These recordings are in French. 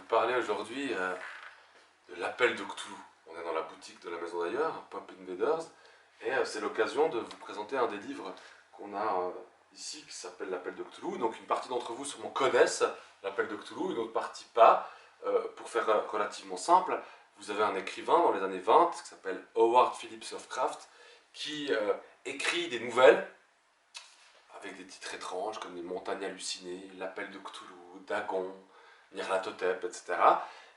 parler aujourd'hui de l'appel de Cthulhu. On est dans la boutique de la maison d'ailleurs, Pop Invaders, et c'est l'occasion de vous présenter un des livres qu'on a ici qui s'appelle l'appel de Cthulhu. Donc une partie d'entre vous sûrement connaissent l'appel de Cthulhu, une autre partie pas. Pour faire relativement simple, vous avez un écrivain dans les années 20 qui s'appelle Howard Phillips Lovecraft qui écrit des nouvelles avec des titres étranges comme Les Montagnes Hallucinées, L'appel de Cthulhu, Dagon, Nyarlathotep, etc.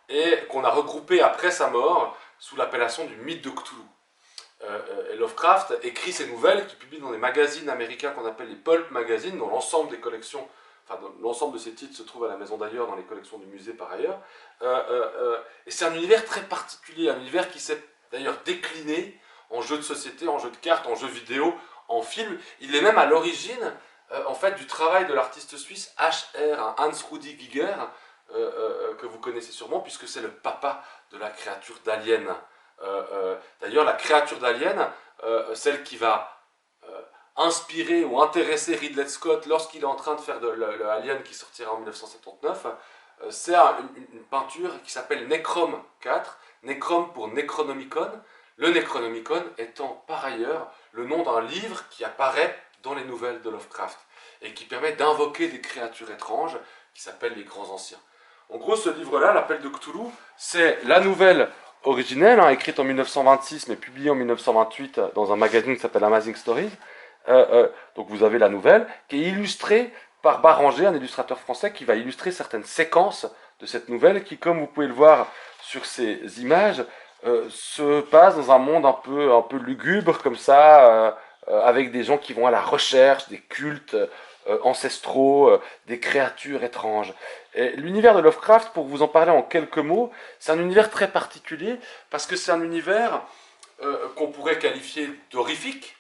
et qu'on a regroupé après sa mort sous l'appellation du mythe de Cthulhu. Et Lovecraft écrit ces nouvelles qu'il publie dans des magazines américains qu'on appelle les Pulp Magazines, dont l'ensemble des collections, enfin l'ensemble de ces titres se trouve à la maison d'ailleurs, dans les collections du musée par ailleurs. Et c'est un univers très particulier, un univers qui s'est d'ailleurs décliné en jeux de société, en jeux de cartes, en jeux vidéo, en film. Il est même à l'origine en fait, du travail de l'artiste suisse HR, Hans Rudi Giger, que vous connaissez sûrement, puisque c'est le papa de la créature d'Alien. D'ailleurs, la créature d'Alien, celle qui va inspirer ou intéresser Ridley Scott lorsqu'il est en train de faire le Alien qui sortira en 1979, c'est une peinture qui s'appelle Necrom 4, Necrom pour Necronomicon, le Necronomicon étant par ailleurs le nom d'un livre qui apparaît dans les nouvelles de Lovecraft et qui permet d'invoquer des créatures étranges qui s'appellent les Grands Anciens. En gros, ce livre-là, l'appel de Cthulhu, c'est la nouvelle originelle, écrite en 1926 mais publiée en 1928 dans un magazine qui s'appelle Amazing Stories. Donc vous avez la nouvelle qui est illustrée par Baranger, un illustrateur français qui va illustrer certaines séquences de cette nouvelle qui, comme vous pouvez le voir sur ces images, se passe dans un monde un peu lugubre comme ça, avec des gens qui vont à la recherche des cultes ancestraux, des créatures étranges. L'univers de Lovecraft, pour vous en parler en quelques mots, c'est un univers très particulier parce que c'est un univers qu'on pourrait qualifier d'horrifique.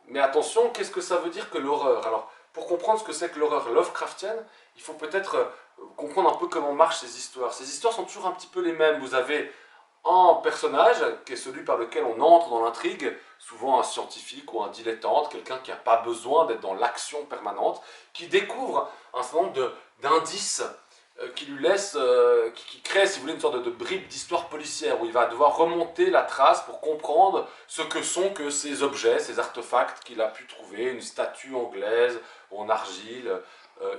Mais attention, qu'est-ce que ça veut dire que l'horreur? Alors, pour comprendre ce que c'est que l'horreur Lovecraftienne, il faut peut-être comprendre un peu comment marchent ces histoires. Ces histoires sont toujours un petit peu les mêmes. Vous avez un personnage, qui est celui par lequel on entre dans l'intrigue, souvent un scientifique ou un dilettante, quelqu'un qui n'a pas besoin d'être dans l'action permanente, qui découvre un certain nombre d'indices qui lui laissent, qui crée, si vous voulez, une sorte de bribe d'histoire policière, où il va devoir remonter la trace pour comprendre ce que sont que ces objets, ces artefacts qu'il a pu trouver, une statue anglaise en argile,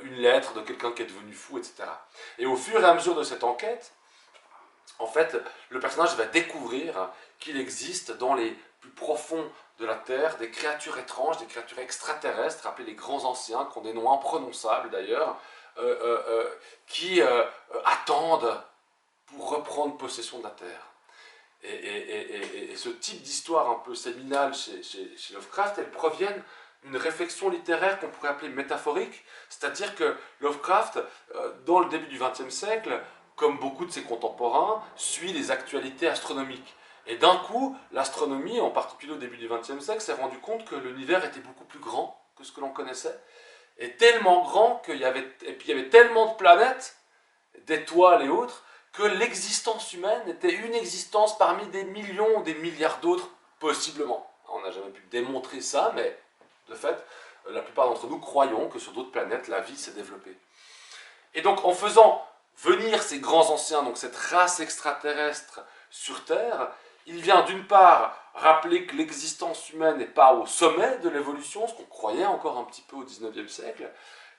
une lettre de quelqu'un qui est devenu fou, etc. Et au fur et à mesure de cette enquête, en fait, le personnage va découvrir qu'il existe dans les plus profonds de la Terre des créatures étranges, des créatures extraterrestres, appelées les Grands Anciens, qui ont des noms imprononçables d'ailleurs, qui attendent pour reprendre possession de la Terre. Et ce type d'histoire un peu séminale chez Lovecraft, elles proviennent d'une réflexion littéraire qu'on pourrait appeler métaphorique, c'est-à-dire que Lovecraft, dans le début du XXe siècle, comme beaucoup de ses contemporains, suit les actualités astronomiques. Et d'un coup, l'astronomie, en particulier au début du XXe siècle, s'est rendu compte que l'univers était beaucoup plus grand que ce que l'on connaissait, et tellement grand qu'il y avait tellement de planètes, d'étoiles et autres, que l'existence humaine était une existence parmi des millions ou des milliards d'autres, possiblement. On n'a jamais pu démontrer ça, mais de fait, la plupart d'entre nous croyons que sur d'autres planètes, la vie s'est développée. Et donc, en faisant venir ces grands anciens, donc cette race extraterrestre sur Terre, il vient d'une part rappeler que l'existence humaine n'est pas au sommet de l'évolution, ce qu'on croyait encore un petit peu au XIXe siècle,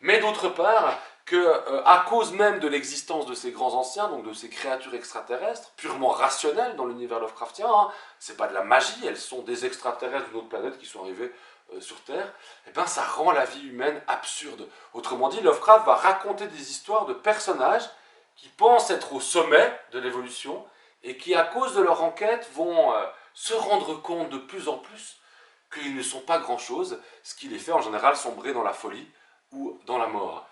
mais d'autre part que, à cause même de l'existence de ces grands anciens, donc de ces créatures extraterrestres, purement rationnelles dans l'univers Lovecraftien, c'est pas de la magie, elles sont des extraterrestres d'une autre planète qui sont arrivés sur Terre, et ben ça rend la vie humaine absurde. Autrement dit, Lovecraft va raconter des histoires de personnages qui pensent être au sommet de l'évolution et qui, à cause de leur enquête, vont se rendre compte de plus en plus qu'ils ne sont pas grand-chose, ce qui les fait en général sombrer dans la folie ou dans la mort.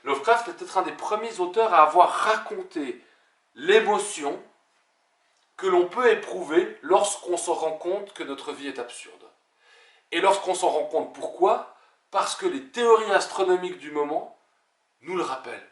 Lovecraft est peut-être un des premiers auteurs à avoir raconté l'émotion que l'on peut éprouver lorsqu'on se rend compte que notre vie est absurde. Et lorsqu'on s'en rend compte, pourquoi? Parce que les théories astronomiques du moment nous le rappellent.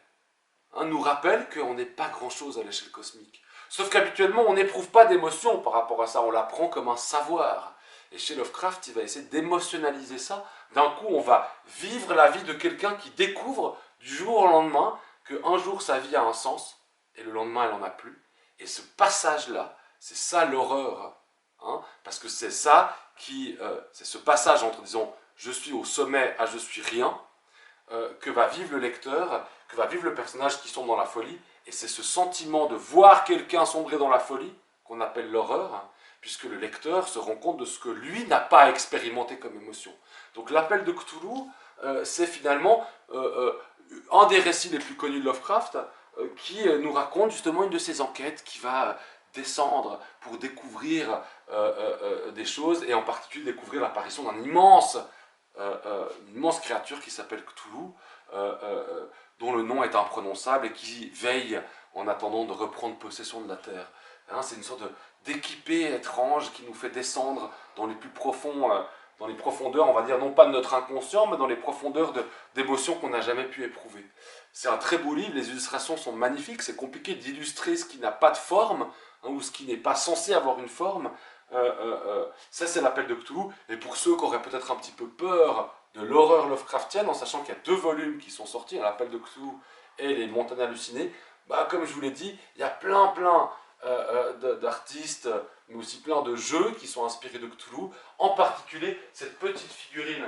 Nous rappellent qu'on n'est pas grand-chose à l'échelle cosmique. Sauf qu'habituellement, on n'éprouve pas d'émotion par rapport à ça, on l'apprend comme un savoir. Et chez Lovecraft, il va essayer d'émotionnaliser ça. D'un coup, on va vivre la vie de quelqu'un qui découvre du jour au lendemain qu'un jour sa vie a un sens, et le lendemain elle n'en a plus. Et ce passage-là, c'est ça l'horreur, hein, parce que c'est ça qui, c'est ce passage entre, disons, je suis au sommet à je suis rien, que va vivre le lecteur, que va vivre le personnage qui sombre dans la folie, et c'est ce sentiment de voir quelqu'un sombrer dans la folie qu'on appelle l'horreur, hein, puisque le lecteur se rend compte de ce que lui n'a pas expérimenté comme émotion. Donc l'appel de Cthulhu, c'est finalement un des récits les plus connus de Lovecraft, qui nous raconte justement une de ses enquêtes qui va descendre pour découvrir des choses, et en particulier découvrir l'apparition d'une immense créature qui s'appelle Cthulhu, dont le nom est imprononçable et qui veille en attendant de reprendre possession de la Terre. Hein, c'est une sorte d'équipée étrange qui nous fait descendre dans les plus profonds, dans les profondeurs, on va dire, non pas de notre inconscient, mais dans les profondeurs d'émotions qu'on n'a jamais pu éprouver. C'est un très beau livre, les illustrations sont magnifiques, c'est compliqué d'illustrer ce qui n'a pas de forme, hein, ou ce qui n'est pas censé avoir une forme. Ça, c'est l'appel de Cthulhu. Et pour ceux qui auraient peut-être un petit peu peur de l'horreur Lovecraftienne, en sachant qu'il y a 2 volumes qui sont sortis, l'appel de Cthulhu et les Montagnes hallucinées, bah, comme je vous l'ai dit, il y a plein d'artistes, mais aussi plein de jeux qui sont inspirés de Cthulhu, en particulier cette petite figurine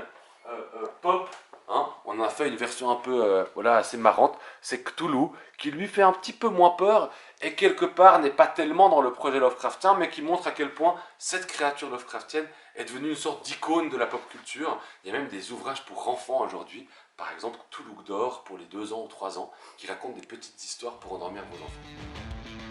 pop, hein, on a fait une version un peu voilà, assez marrante, c'est Cthulhu, qui lui fait un petit peu moins peur, et quelque part n'est pas tellement dans le projet Lovecraftien, mais qui montre à quel point cette créature Lovecraftienne est devenue une sorte d'icône de la pop culture. Il y a même des ouvrages pour enfants aujourd'hui, par exemple Cthulhu d'or pour les 2 ans ou 3 ans, qui racontent des petites histoires pour endormir vos enfants.